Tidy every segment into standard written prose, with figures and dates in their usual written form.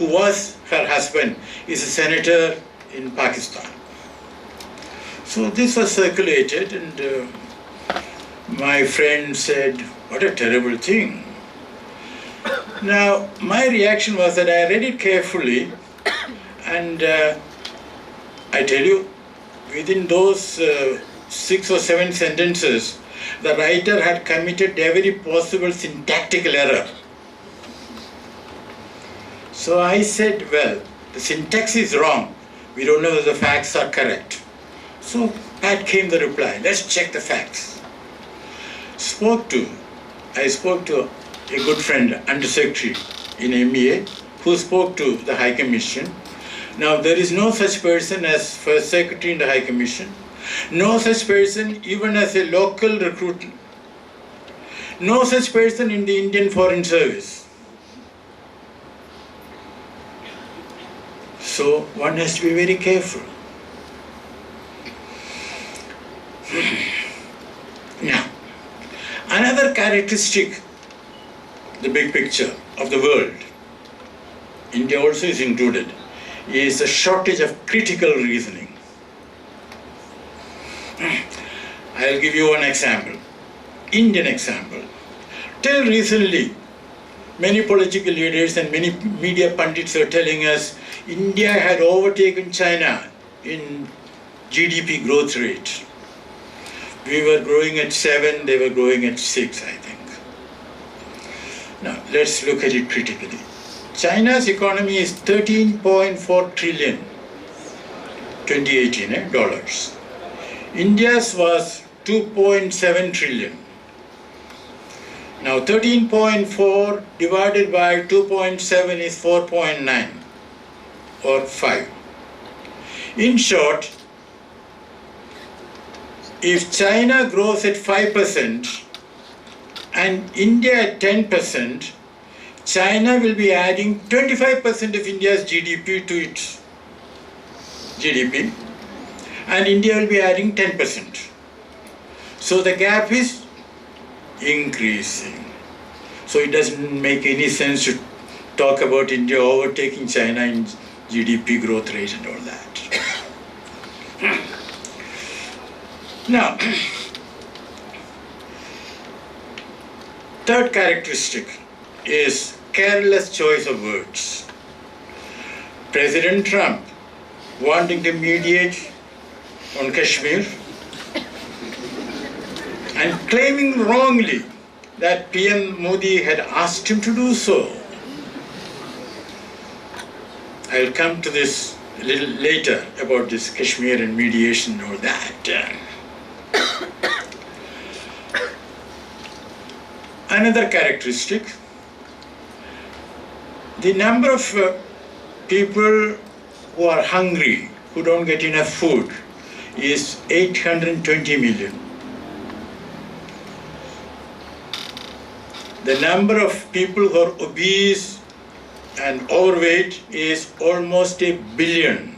who was her husband, is a senator in Pakistan. So this was circulated, and my friend said, "What a terrible thing." Now, my reaction was that I read it carefully, and I tell you, within those 6 or 7 sentences, the writer had committed every possible syntactical error. So I said, well, the syntax is wrong. We don't know whether the facts are correct. So back came the reply, let's check the facts. I spoke to a good friend, Undersecretary in MEA, who spoke to the High Commission. Now, there is no such person as First Secretary in the High Commission, no such person even as a local recruiter, no such person in the Indian Foreign Service. So one has to be very careful. Now, another characteristic, the big picture of the world, India also is included, is a shortage of critical reasoning. I'll give you one example, Indian example. Till recently, many political leaders and many media pundits are telling us India had overtaken China in GDP growth rate. We were growing at 7, they were growing at 6, I think. Now, let's look at it critically. China's economy is 13.4 trillion, 2018 dollars. India's was 2.7 trillion. Now 13.4 divided by 2.7 is 4.9 or 5. In short, if China grows at 5% and India at 10%, China will be adding 25% of India's GDP to its GDP, and India will be adding 10%. So the gap is increasing. So it doesn't make any sense to talk about India overtaking China in GDP growth rate and all that. Now, third characteristic is careless choice of words. President Trump wanting to mediate on Kashmir and claiming wrongly that PM Modi had asked him to do so. I'll come to this a little later about this Kashmir and mediation and all that. Another characteristic, the number of people who are hungry, who don't get enough food, is 820 million. The number of people who are obese and overweight is almost 1 billion.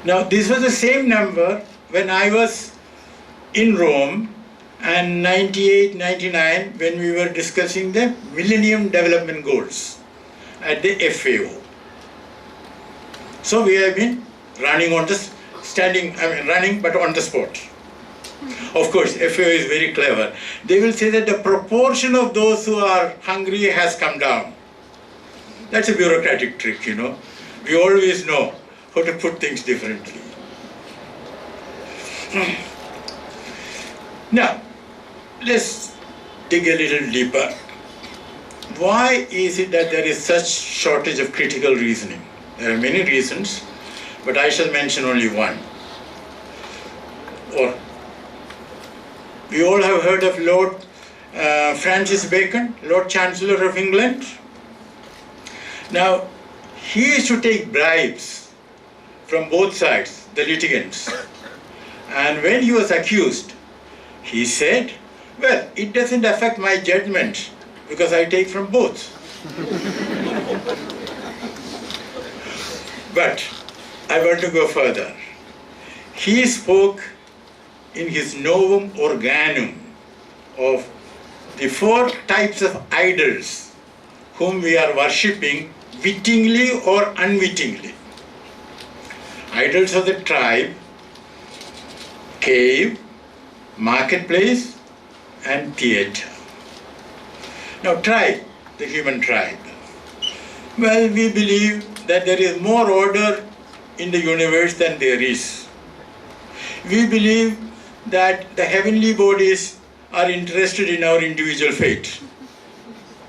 Now, this was the same number when I was in Rome and 98, 99, when we were discussing the Millennium Development Goals at the FAO. So we have been running on the running but on the spot. Of course, FAO is very clever. They will say that the proportion of those who are hungry has come down. That's a bureaucratic trick, you know. We always know how to put things differently. Now, let's dig a little deeper. Why is it that there is such shortage of critical reasoning? There are many reasons, but I shall mention only one. Or we all have heard of Lord Francis Bacon, Lord Chancellor of England. Now, he used to take bribes from both sides, the litigants. And when he was accused, he said, well, it doesn't affect my judgment because I take from both. But I want to go further. He spoke in his Novum Organum of the 4 types of idols whom we are worshipping wittingly or unwittingly. Idols of the tribe, cave, marketplace, and theatre. Now, tribe, the human tribe. Well, we believe that there is more order in the universe than there is. We believe that the heavenly bodies are interested in our individual fate,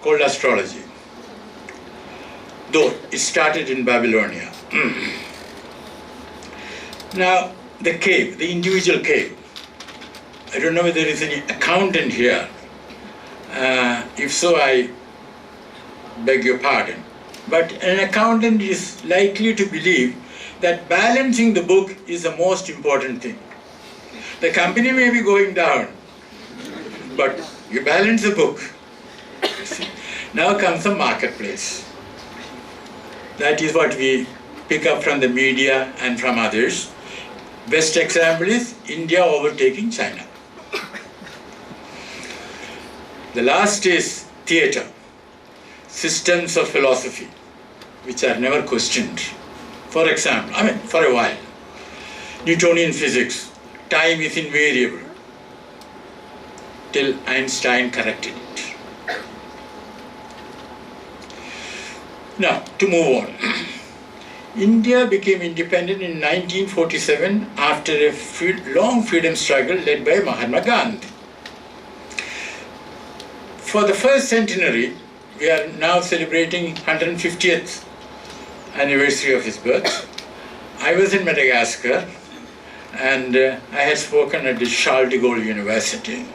called astrology. Though it started in Babylonia. Now, the cave, the individual cave. I don't know whether there is any accountant here. If so, I beg your pardon. But an accountant is likely to believe that balancing the book is the most important thing. The company may be going down, but you balance the book. Now comes the marketplace. That is what we pick up from the media and from others. Best example is India overtaking China. The last is theatre, systems of philosophy, which are never questioned. For example, for a while, Newtonian physics, time is invariable, till Einstein corrected it. Now, to move on. India became independent in 1947 after a long freedom struggle led by Mahatma Gandhi. For the first centenary, we are now celebrating 150th anniversary of his birth. I was in Madagascar and I had spoken at the Charles de Gaulle University.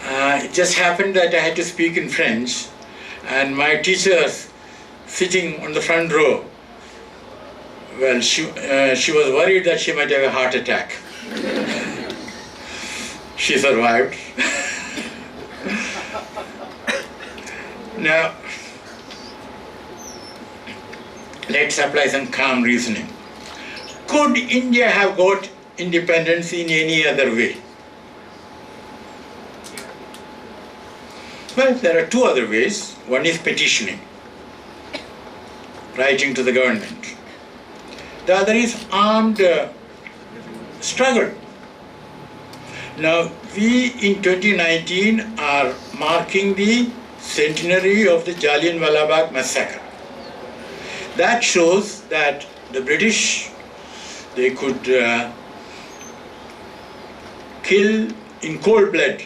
It just happened that I had to speak in French, and my teacher sitting on the front row, well, she was worried that she might have a heart attack. She survived. Now, let's apply some calm reasoning. Could India have got independence in any other way? Well, there are two other ways. One is petitioning, writing to the government. The other is armed struggle. Now, we in 2019 are marking the centenary of the Jallianwala Bagh massacre. That shows that the British, they could kill in cold blood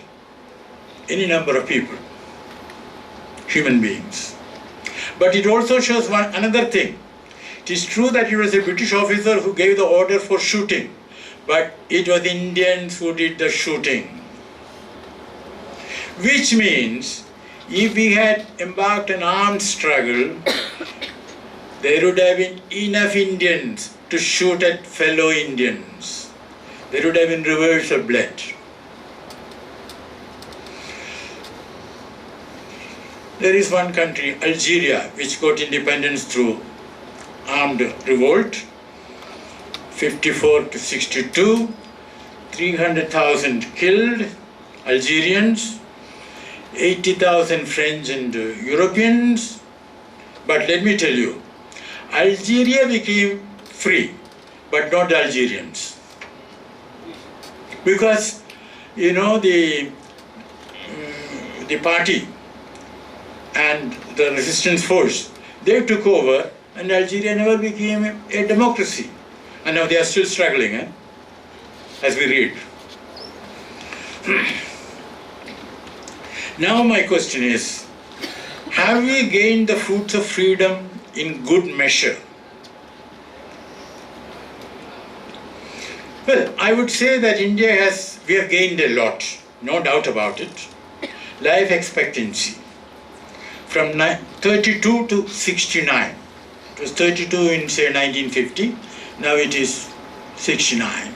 any number of people, human beings. But it also shows another thing. It is true that it was a British officer who gave the order for shooting, but it was Indians who did the shooting. Which means, if we had embarked an armed struggle, there would have been enough Indians to shoot at fellow Indians. There would have been rivers of blood. There is one country, Algeria, which got independence through armed revolt, 54 to 62, 300,000 killed Algerians, 80,000 French and Europeans. But let me tell you, Algeria became free, but not the Algerians. Because, you know, the party and the resistance force, they took over, and Algeria never became a democracy. And now they are still struggling, as we read. Now my question is, have we gained the fruits of freedom in good measure? Well, I would say that we have gained a lot, no doubt about it. Life expectancy from 32 to 69. It was 32 in, say, 1950. Now it is 69.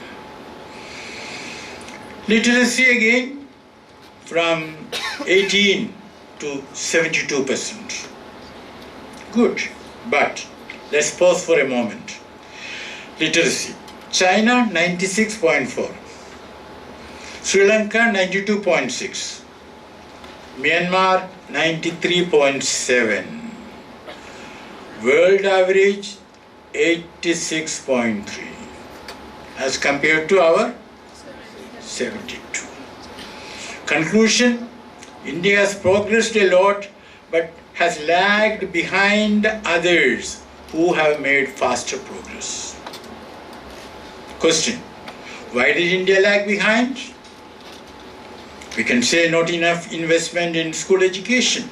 Literacy again from 18 to 72%. Good, but let's pause for a moment. Literacy. China 96.4. Sri Lanka 92.6. Myanmar 93.7. World average 86.3 as compared to our 72. Conclusion: India has progressed a lot but has lagged behind others who have made faster progress. Question: why did India lag behind? We can say not enough investment in school education.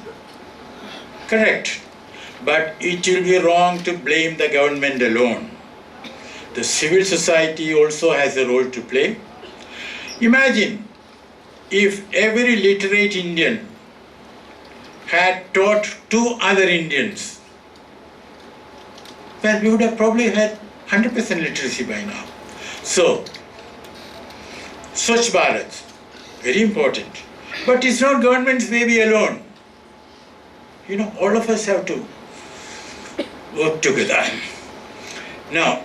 Correct. But it will be wrong to blame the government alone. The civil society also has a role to play. Imagine if every literate Indian had taught 2 other Indians, well, we would have probably had 100% literacy by now. So, Swachh Bharat, very important. But it's not government's baby alone. All of us have to work together. Now,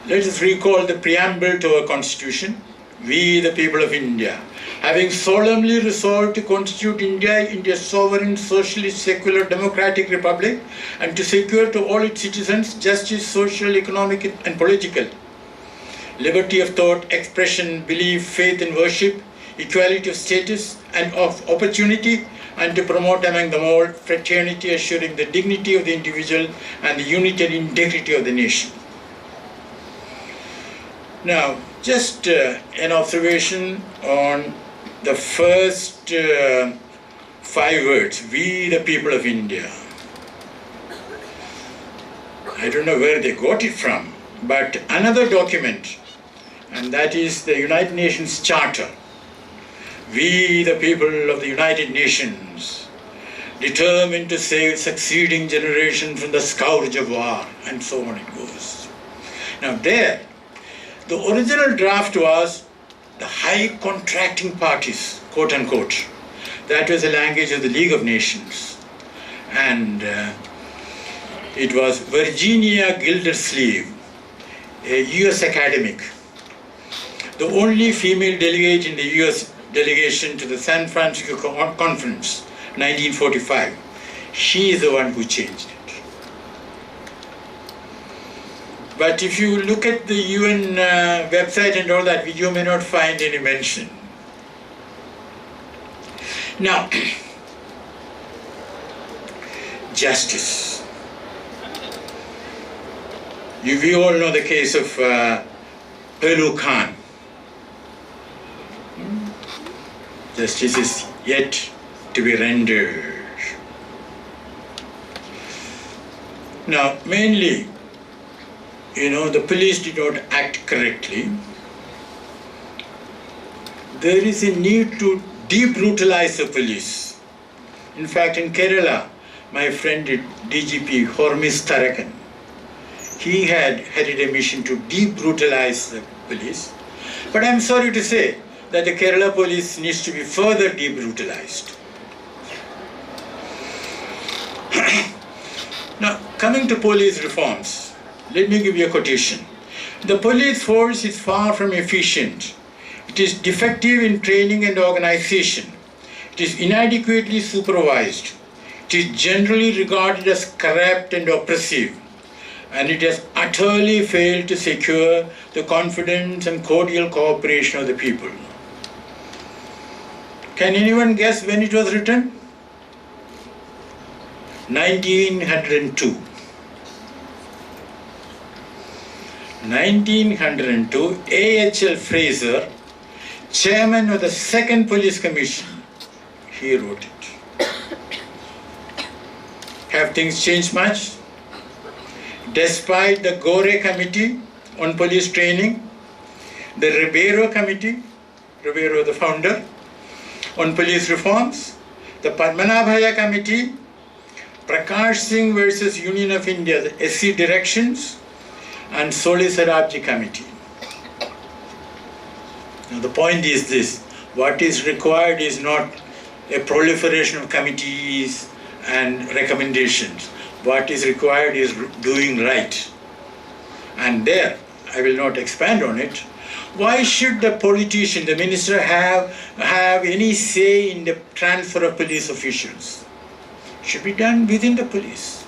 let us recall the preamble to our constitution. We, the people of India, having solemnly resolved to constitute India into a sovereign, socialist, secular, democratic republic, and to secure to all its citizens justice, social, economic, and political, liberty of thought, expression, belief, faith, and worship, equality of status and of opportunity, and to promote among them all fraternity, assuring the dignity of the individual and the unity and integrity of the nation. Now, just an observation on the first 5 words, we the people of India. I don't know where they got it from, but another document, and that is the United Nations Charter. We the people of the United Nations, determined to save succeeding generations from the scourge of war, and so on it goes. Now there, the original draft was the high contracting parties, quote unquote. That was the language of the League of Nations. And it was Virginia Gildersleeve, a US academic, the only female delegate in the US delegation to the San Francisco Conference, 1945. She is the one who changed it. But if you look at the UN website and all that, you may not find any mention. Now, justice. We all know the case of Pelu Khan. Justice is yet to be rendered. Now, mainly, the police did not act correctly. There is a need to de-brutalize the police. In fact, in Kerala, my friend DGP Hormis Tarakan, he had headed a mission to de-brutalize the police. But I'm sorry to say that the Kerala police needs to be further de-brutalized. Now, coming to police reforms, let me give you a quotation. The police force is far from efficient. It is defective in training and organization. It is inadequately supervised. It is generally regarded as corrupt and oppressive. And it has utterly failed to secure the confidence and cordial cooperation of the people. Can anyone guess when it was written? 1902. 1902, A.H.L. Fraser, chairman of the Second Police Commission, he wrote it. Have things changed much? Despite the Gore Committee on Police Training, the Ribeiro Committee, Ribeiro the founder, on police reforms, the Padmanabhaya Committee, Prakash Singh versus Union of India, the SC directions, and Soli Sarabji Committee. Now the point is this, what is required is not a proliferation of committees and recommendations. What is required is doing right. And there, I will not expand on it, Why should the politician, the minister, have any say in the transfer of police officials? It should be done within the police.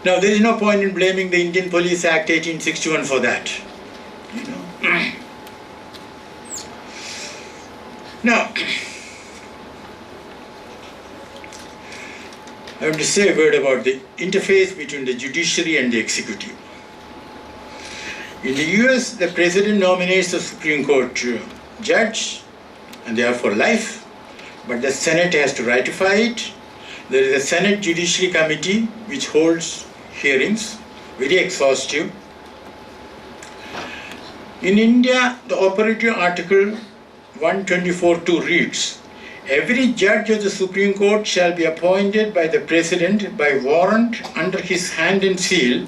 Now, there is no point in blaming the Indian Police Act 1861 for that. You know. Now, I want to say a word about the interface between the judiciary and the executive. In the US, the president nominates the Supreme Court judge, and they are for life, but the Senate has to ratify it. There is a Senate Judiciary Committee which holds hearings, very exhaustive. In India, the operative article 124(2) reads, every judge of the Supreme Court shall be appointed by the President by warrant under his hand and seal,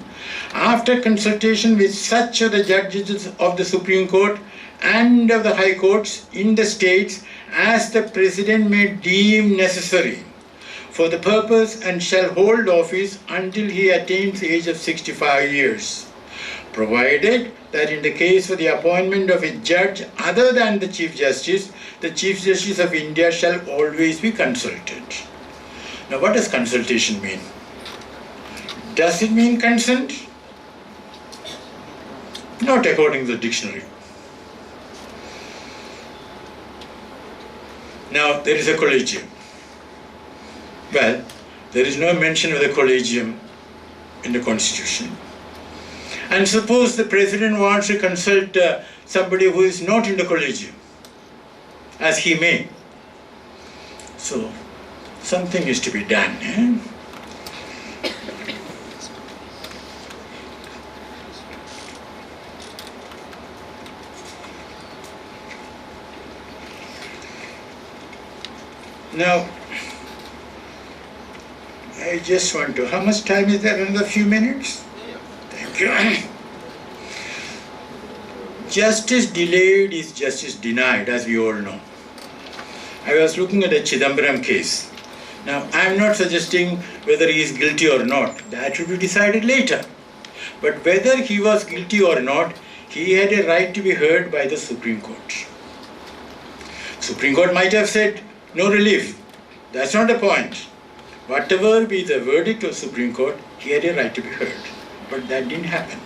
after consultation with such of the judges of the Supreme Court and of the High Courts in the states as the President may deem necessary for the purpose, and shall hold office until he attains the age of 65 years, provided that in the case of the appointment of a judge other than the Chief Justice, the Chief Justice of India shall always be consulted. Now, what does consultation mean? Does it mean consent? Not according to the dictionary. Now, there is a collegium. Well, there is no mention of the collegium in the Constitution. And suppose the President wants to consult somebody who is not in the collegium, as he may. So, something is to be done. Eh? Now, I just want to, how much time is there? Another few minutes? Thank you. Justice delayed is justice denied, as we all know. I was looking at the Chidambaram case. Now, I am not suggesting whether he is guilty or not. That should be decided later. But whether he was guilty or not, he had a right to be heard by the Supreme Court. Supreme Court might have said, no relief. That's not the point. Whatever be the verdict of Supreme Court, he had a right to be heard. But that didn't happen.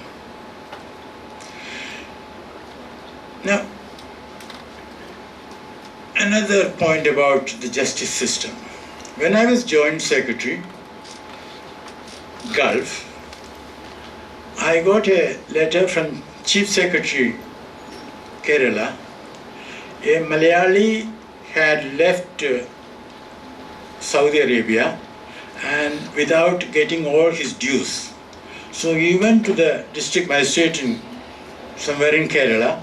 Now, another point about the justice system. When I was Joint Secretary, Gulf, I got a letter from Chief Secretary, Kerala. A Malayali had left Saudi Arabia and without getting all his dues. So he went to the district magistrate somewhere in Kerala,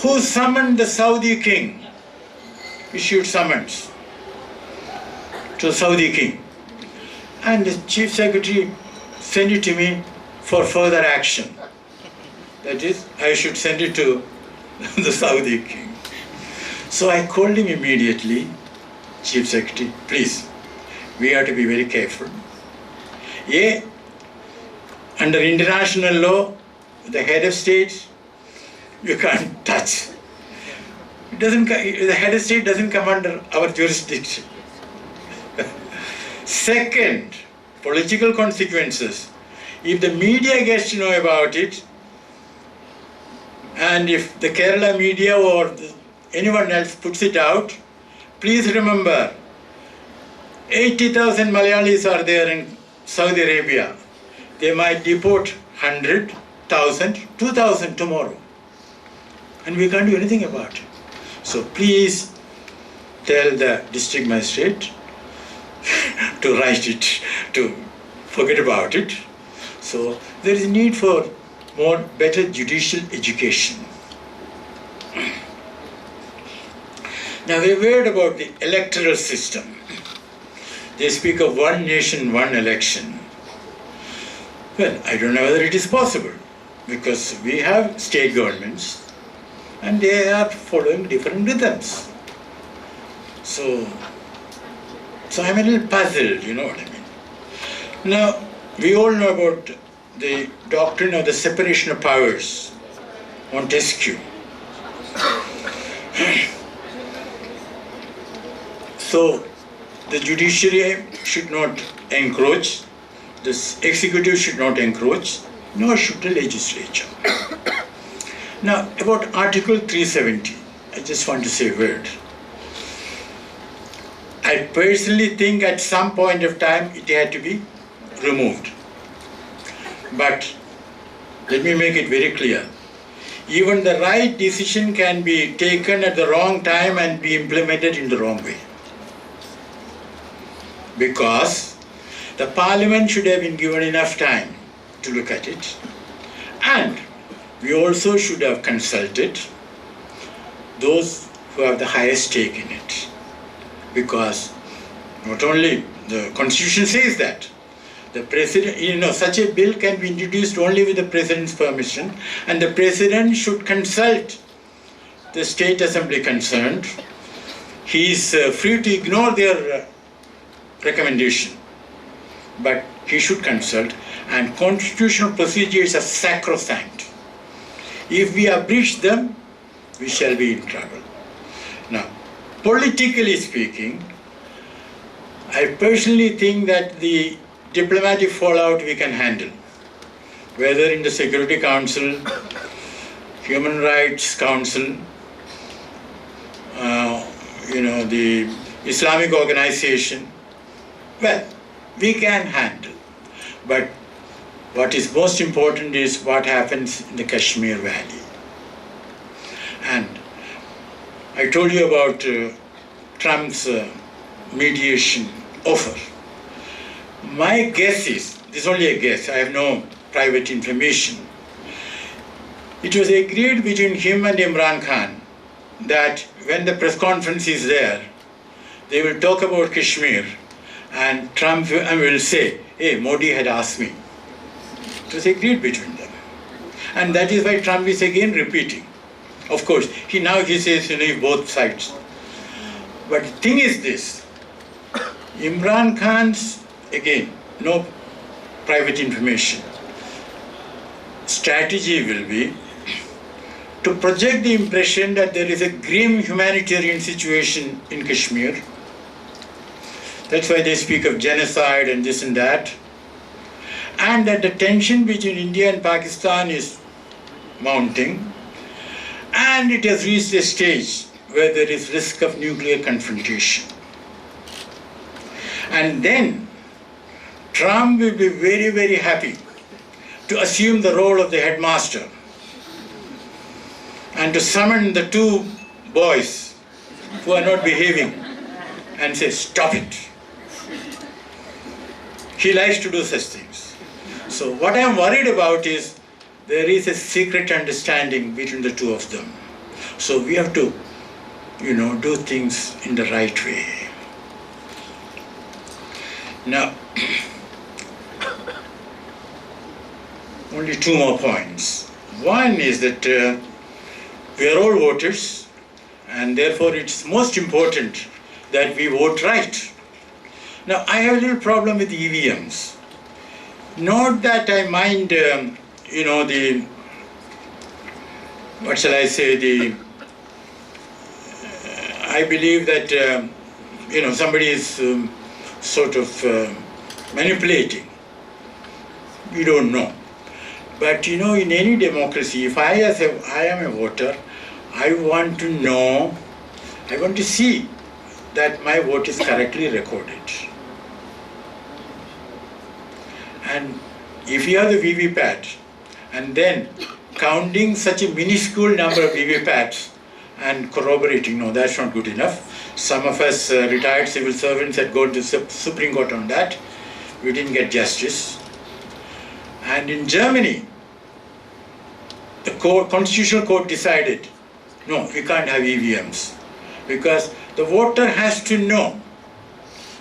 who summoned the Saudi king, issued summons to the Saudi king. And the chief secretary sent it to me for further action. That is, I should send it to the Saudi king. So I called him immediately, Chief Secretary, please, we have to be very careful. Yeah, under international law, the head of state, you can't touch. The head of state doesn't come under our jurisdiction. Second, political consequences. If the media gets to know about it, and if the Kerala media or anyone else puts it out, please remember, 80,000 Malayalis are there in Saudi Arabia. They might deport 100, 1,000, 2,000 tomorrow. And we can't do anything about it. So please tell the district magistrate to write it, to forget about it. So there is a need for better judicial education. Now we heard about the electoral system. They speak of one nation, one election. Well, I don't know whether it is possible, because we have state governments and they are following different rhythms. So I'm a little puzzled, you know what I mean. Now, we all know about the doctrine of the separation of powers Montesquieu. So the judiciary should not encroach, the executive should not encroach, nor should the legislature. Now about Article 370, I just want to say a word. I personally think at some point of time it had to be removed. But let me make it very clear. Even the right decision can be taken at the wrong time and be implemented in the wrong way. Because the parliament should have been given enough time to look at it. And we also should have consulted those who have the highest stake in it. Because not only the Constitution says that, the President, such a bill can be introduced only with the President's permission, and the President should consult the State Assembly concerned. He is free to ignore their recommendation, but he should consult, and constitutional procedures are sacrosanct. If we breach them, we shall be in trouble. Now, politically speaking, I personally think that the diplomatic fallout we can handle, whether in the Security Council, Human Rights Council, the Islamic organization, well, we can handle. But what is most important is what happens in the Kashmir Valley. And I told you about Trump's mediation offer. My guess is, this is only a guess, I have no private information. It was agreed between him and Imran Khan that when the press conference is there, they will talk about Kashmir and Trump will say, hey, Modi had asked me. It was agreed between them. And that is why Trump is again repeating. Of course, he says, both sides. But the thing is this, Imran Khan's, again, no private information, strategy will be to project the impression that there is a grim humanitarian situation in Kashmir. That's why they speak of genocide and this and that. And that the tension between India and Pakistan is mounting. And it has reached a stage where there is risk of nuclear confrontation. And then Trump will be very, very happy to assume the role of the headmaster and to summon the two boys who are not behaving and say, stop it. He likes to do such things. So what I am worried about is there is a secret understanding between the two of them. So we have to, do things in the right way. Now, only two more points. One is that we are all voters, and therefore it's most important that we vote right. Now, I have a little problem with EVMs. Not that I mind, I believe that, somebody is sort of manipulating. We don't know. But, in any democracy, if I am a voter, I want to know, I want to see that my vote is correctly recorded. And if you have the VVPAT, and then counting such a minuscule number of VVPATs and corroborating, no, that's not good enough. Some of us retired civil servants had gone to the Supreme Court on that. We didn't get justice. And in Germany, the Constitutional Court decided, no, we can't have EVMs because the voter has to know.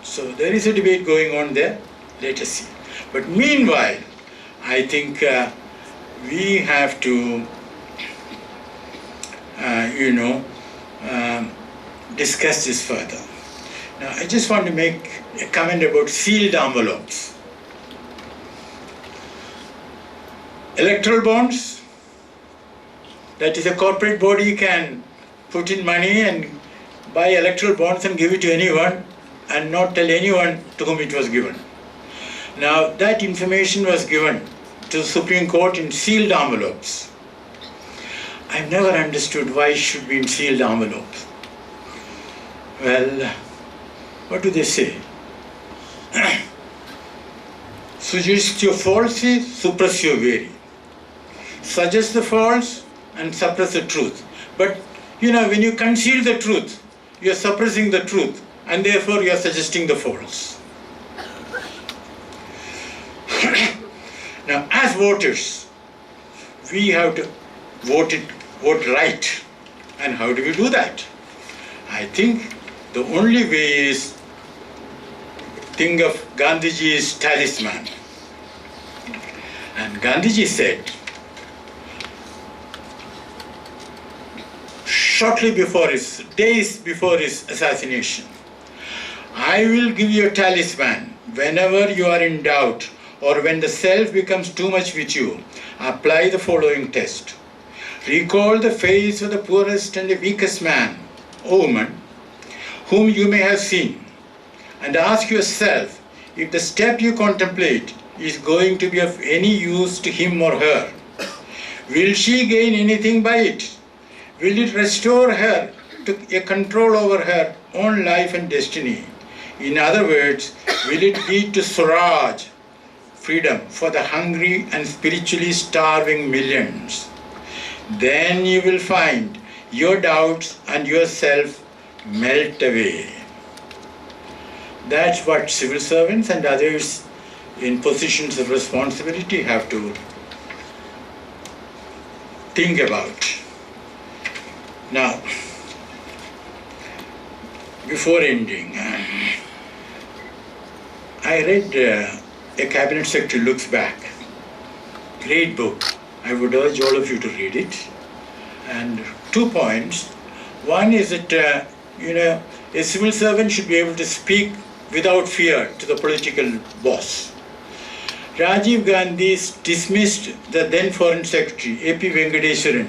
So there is a debate going on there. Let us see. But meanwhile, I think we have to, discuss this further. Now, I just want to make a comment about sealed envelopes. Electoral bonds, That is, a corporate body can put in money and buy electoral bonds and give it to anyone and not tell anyone to whom it was given. Now, that information was given to the Supreme Court in sealed envelopes. I've never understood why it should be in sealed envelopes. Well, what do they say? Suggestio falsi, suppressio veri. Suggest the false and suppress the truth. But, when you conceal the truth, you are suppressing the truth, and therefore you are suggesting the false. Now, as voters, we have to vote right. And how do we do that? I think the only way is think of Gandhiji's talisman. And Gandhiji said, days before his assassination, I will give you a talisman. Whenever you are in doubt or when the self becomes too much with you, apply the following test. Recall the face of the poorest and the weakest man or woman whom you may have seen, and ask yourself if the step you contemplate is going to be of any use to him or her. Will she gain anything by it? Will it restore her to a control over her own life and destiny? In other words, will it lead to Swaraj, freedom for the hungry and spiritually starving millions? Then you will find your doubts and yourself melt away. That's what civil servants and others in positions of responsibility have to think about. Now, before ending, I read A Cabinet Secretary Looks Back. Great book. I would urge all of you to read it. And 2 points. One is that, a civil servant should be able to speak without fear to the political boss. Rajiv Gandhi dismissed the then Foreign Secretary, A.P. Venkateswaran,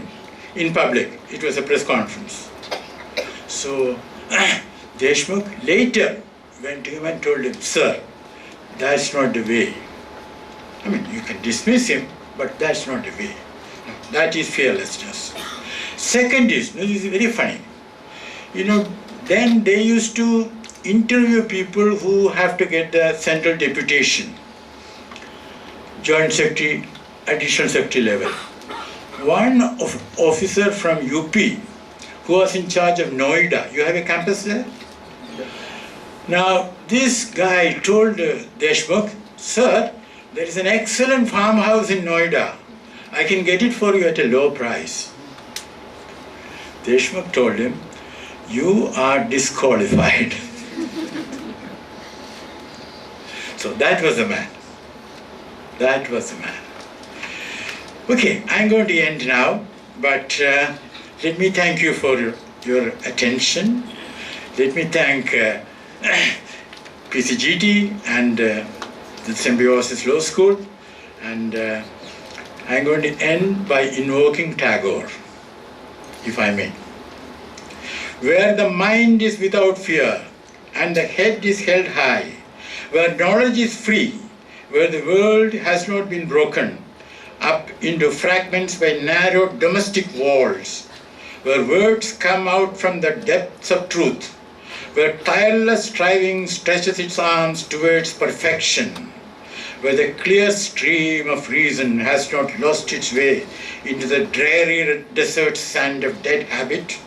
in public. It was a press conference. So Deshmukh later went to him and told him, "Sir, that's not the way. I mean, you can dismiss him, but that's not the way." That is fearlessness. Second is, this is very funny. Then they used to interview people who have to get the central deputation, joint secretary, additional secretary level. One officer from UP who was in charge of Noida. You have a campus there? Now, this guy told Deshmukh, "Sir, there is an excellent farmhouse in Noida. I can get it for you at a low price." Deshmukh told him, "You are disqualified." So that was the man. That was the man. Okay, I'm going to end now, but let me thank you for your attention. Let me thank PCGT and the Symbiosis Law School. And I'm going to end by invoking Tagore, if I may. Where the mind is without fear and the head is held high, where knowledge is free, where the world has not been broken up into fragments by narrow domestic walls, where words come out from the depths of truth, where tireless striving stretches its arms towards perfection, where the clear stream of reason has not lost its way into the dreary desert sand of dead habit,